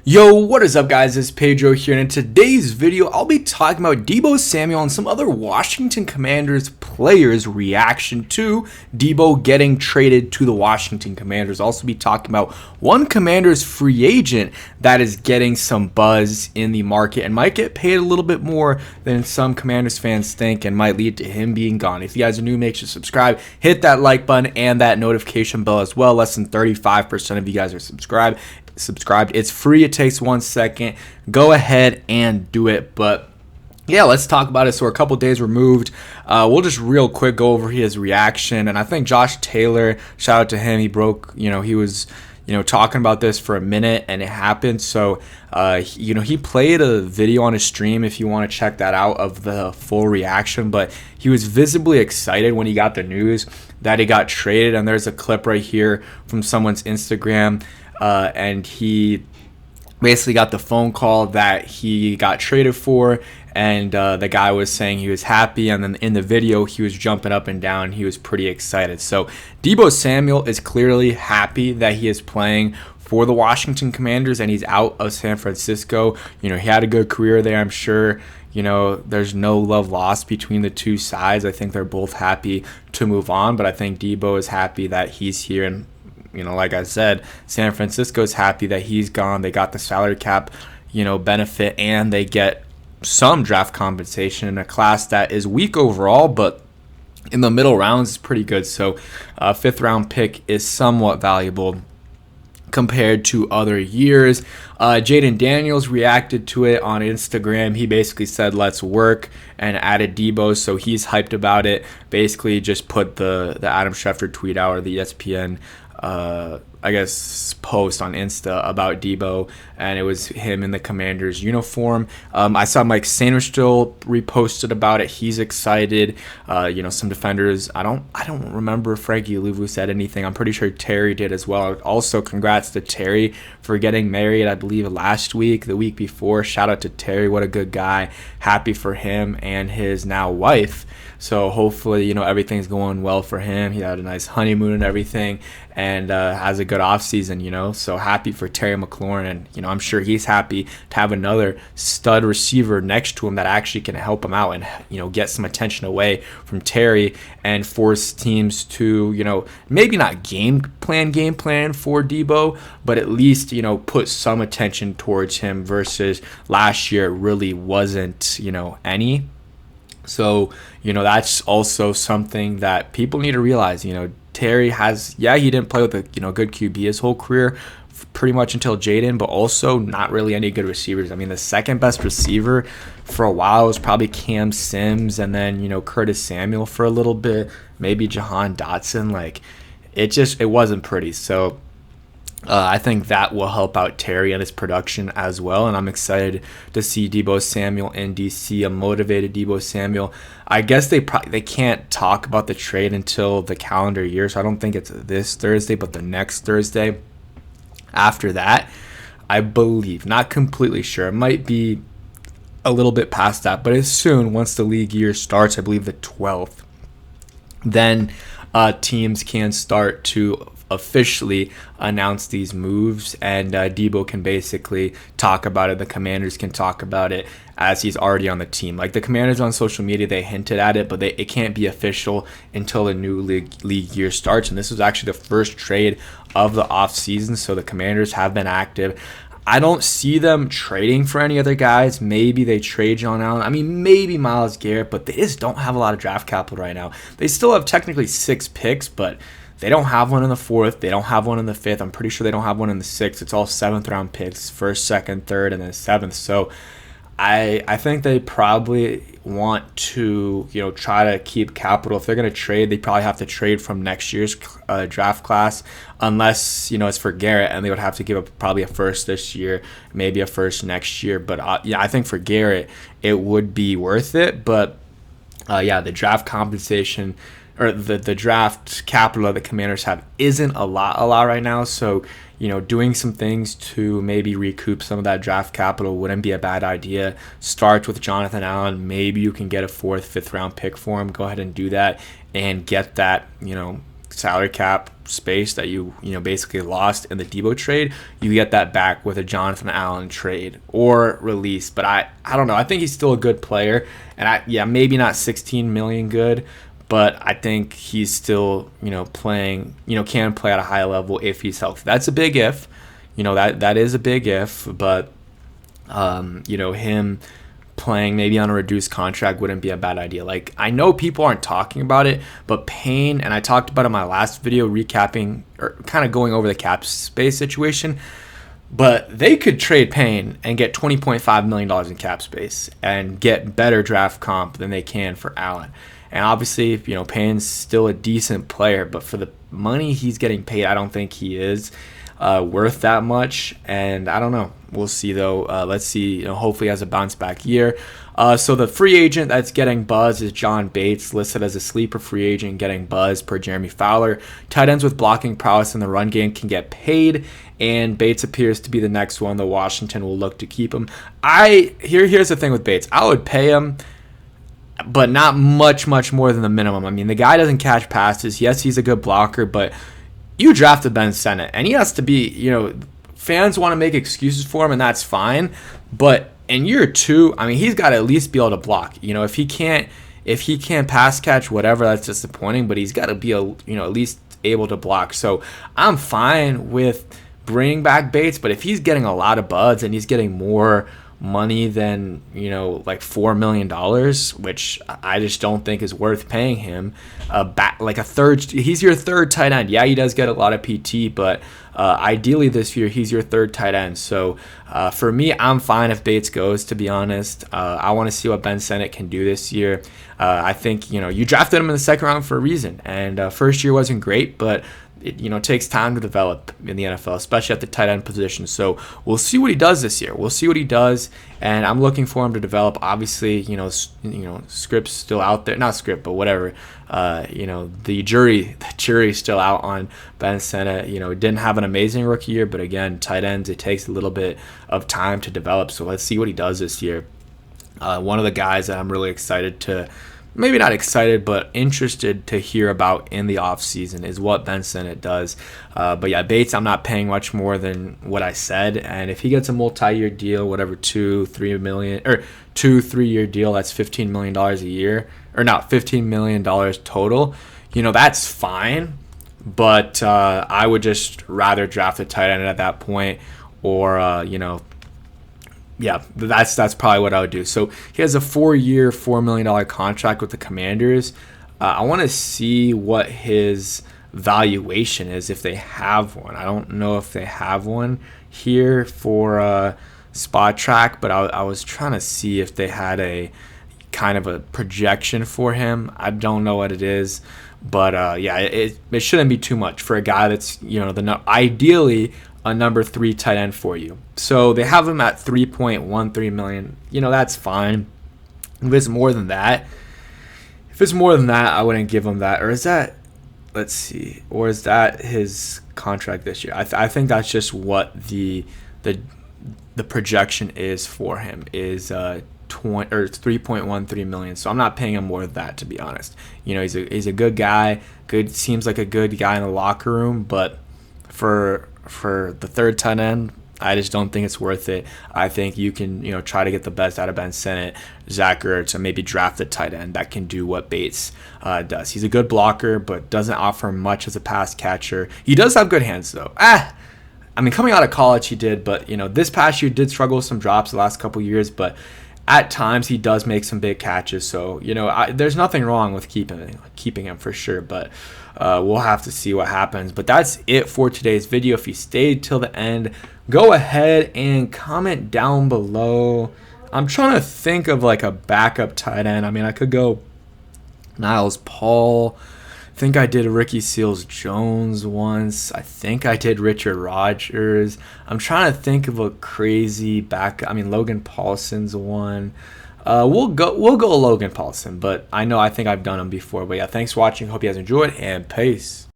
Yo, what is up guys, it's Pedro here, and in today's video I'll be talking about Deebo Samuel and some other Washington Commanders players' reaction to Deebo getting traded to the Washington Commanders. I'll also be talking about one Commanders free agent that is getting some buzz in the market and might get paid a little bit more than some Commanders fans think and might lead to him being gone. If you guys are new, make sure to subscribe, hit that like button and that notification bell as well. Less than 35% of you guys are subscribed. It's free. It takes 1 second. Go ahead and do it. But yeah, let's talk about it. So we're a couple days removed. We'll just real quick go over his reaction. And I think Josh Taylor, shout out to him. He was talking about this for a minute and it happened. So he played a video on his stream if you want to check that out of the full reaction. But he was visibly excited when he got the news that he got traded. And there's a clip right here from someone's Instagram. And he basically got the phone call that he got traded for, and the guy was saying he was happy, and then in the video he was jumping up and down. He was pretty excited. So Deebo Samuel is clearly happy that he is playing for the Washington Commanders and he's out of San Francisco. He had a good career there. I'm sure there's no love lost between the two sides. I think they're both happy to move on, but I think Deebo is happy that he's here, and like I said, San Francisco's happy that he's gone. They got the salary cap, benefit, and they get some draft compensation in a class that is weak overall, but in the middle rounds is pretty good. So a fifth round pick is somewhat valuable compared to other years. Jayden Daniels reacted to it on Instagram. He basically said, "Let's work," and added Deebo, so he's hyped about it. Basically just put the Adam Schefter tweet out, or the ESPN post on Insta about Deebo, and it was him in the Commanders uniform. I saw Mike Sainristil reposted about it. He's excited. Some defenders. I don't remember if Frankie Luvu said anything. I'm pretty sure Terry did as well. Also, congrats to Terry for getting married, I believe the week before. Shout out to Terry. What a good guy. Happy for him and his now wife. So hopefully, everything's going well for him. He had a nice honeymoon and everything, and has a good offseason, So happy for Terry McLaurin, and, I'm sure he's happy to have another stud receiver next to him that actually can help him out and, get some attention away from Terry and force teams to, maybe not game plan for Deebo, but at least, put some attention towards him versus last year it really wasn't, any. So, that's also something that people need to realize. Terry he didn't play with a good QB his whole career, pretty much until Jayden, but also not really any good receivers. I mean, the second best receiver for a while was probably Cam Sims, and then Curtis Samuel for a little bit, maybe Jahan Dotson. It wasn't pretty. So I think that will help out Terry and his production as well, and I'm excited to see Deebo Samuel in DC, a motivated Deebo Samuel. I guess they can't talk about the trade until the calendar year, so I don't think it's this Thursday, but the next Thursday after that, I believe. Not completely sure. It might be a little bit past that, but it's soon once the league year starts, I believe the 12th. Then teams can start to officially announce these moves, and Deebo can basically talk about it. The Commanders can talk about it as he's already on the team. Like the Commanders on social media, they hinted at it, but it can't be official until the new league year starts. And this was actually the first trade of the offseason, so the Commanders have been active. I don't see them trading for any other guys. Maybe they trade John Allen. I mean, maybe Myles Garrett, but they just don't have a lot of draft capital right now. They still have technically 6 picks, but they don't have one in the 4th. They don't have one in the 5th. I'm pretty sure they don't have one in the 6th. It's all 7th round picks, 1st, 2nd, 3rd, and then 7th. So I think they probably want to try to keep capital. If they're going to trade, they probably have to trade from next year's draft class, unless it's for Garrett, and they would have to give up probably a 1st this year, maybe a 1st next year. But I think for Garrett it would be worth it. But the draft compensation, or the draft capital that the Commanders have isn't a lot right now. So, doing some things to maybe recoup some of that draft capital wouldn't be a bad idea. Start with Jonathan Allen. Maybe you can get a 4th, 5th round pick for him. Go ahead and do that and get that, salary cap space that you basically lost in the Deebo trade, you get that back with a Jonathan Allen trade or release. But I don't know. I think he's still a good player, and maybe not 16 million good, but I think he's still playing can play at a high level if he's healthy. That's a big if. That is a big if, but him playing maybe on a reduced contract wouldn't be a bad idea. Like, I know people aren't talking about it, but Payne, and I talked about it in my last video recapping or kind of going over the cap space situation, but they could trade Payne and get $20.5 million in cap space and get better draft comp than they can for Allen. And obviously, Payne's still a decent player, but for the money he's getting paid, I don't think he is worth that much. And I don't know. We'll see, though. Let's see. Hopefully he has a bounce back year. So the free agent that's getting buzz is John Bates, listed as a sleeper free agent getting buzz per Jeremy Fowler. Tight ends with blocking prowess in the run game can get paid, and Bates appears to be the next one that Washington will look to keep him. Here's the thing with Bates. I would pay him, but not much more than the minimum. I mean, the guy doesn't catch passes. Yes, he's a good blocker, but you drafted Ben Sinnott, and he has to be, fans want to make excuses for him, and that's fine. But in year 2, I mean, he's got to at least be able to block. If he can't pass catch, whatever, that's disappointing. But he's got to be at least able to block. So I'm fine with bringing back Bates, but if he's getting a lot of buzz and he's getting more money than like $4 million, which I just don't think is worth paying him, he's your third tight end. Yeah, he does get a lot of PT, but ideally this year he's your third tight end. So for me, I'm fine if Bates goes, to be honest. I want to see what Ben Sinnott can do this year. I think you drafted him in the second round for a reason, and first year wasn't great, but it takes time to develop in the NFL, especially at the tight end position. So we'll see what he does this year. We'll see what he does, and I'm looking for him to develop. Obviously, script's still out there. Not script, but whatever. The jury's still out on Ben Sinnott. Didn't have an amazing rookie year, but again, tight ends, it takes a little bit of time to develop. So let's see what he does this year. One of the guys that I'm really excited to, maybe not excited, but interested to hear about in the offseason is what Ben Sinnott does. But yeah, Bates, I'm not paying much more than what I said. And if he gets a multi-year deal, whatever, 2-3 year deal, that's $15 million a year, or not, $15 million total, that's fine. But I would just rather draft a tight end at that point, or, yeah, that's probably what I would do. So he has a 4-year, $4 million contract with the Commanders. I want to see what his valuation is, if they have one. I don't know if they have one here for Spot Track, but I was trying to see if they had a kind of a projection for him. I don't know what it is, but it shouldn't be too much for a guy that's ideally a number 3 tight end for you. So they have him at $3.13 million. That's fine. If it's more than that, I wouldn't give him that. Or is that, let's see, or is that his contract this year? I think that's just what the projection is for him, is 3.13 million. So I'm not paying him more than that, to be honest. He's a good guy. Seems like a good guy in the locker room, but for the third tight end, I just don't think it's worth it. I think you can, try to get the best out of Ben Sinnott, Zach Ertz, and maybe draft a tight end that can do what Bates does. He's a good blocker, but doesn't offer much as a pass catcher. He does have good hands, though. Coming out of college, he did, but, this past year did struggle with some drops the last couple years, but at times he does make some big catches. So, there's nothing wrong with keeping him for sure, but we'll have to see what happens. But that's it for today's video. If you stayed till the end, go ahead and comment down below. I'm trying to think of like a backup tight end. I could go Niles Paul. I think I did Ricky Seals-Jones once. I think I did Richard Rodgers. I'm trying to think of a crazy backup. Logan Paulson's one. We'll go Logan Paulson, but I think I've done him before. But yeah, thanks for watching. Hope you guys enjoyed, and peace.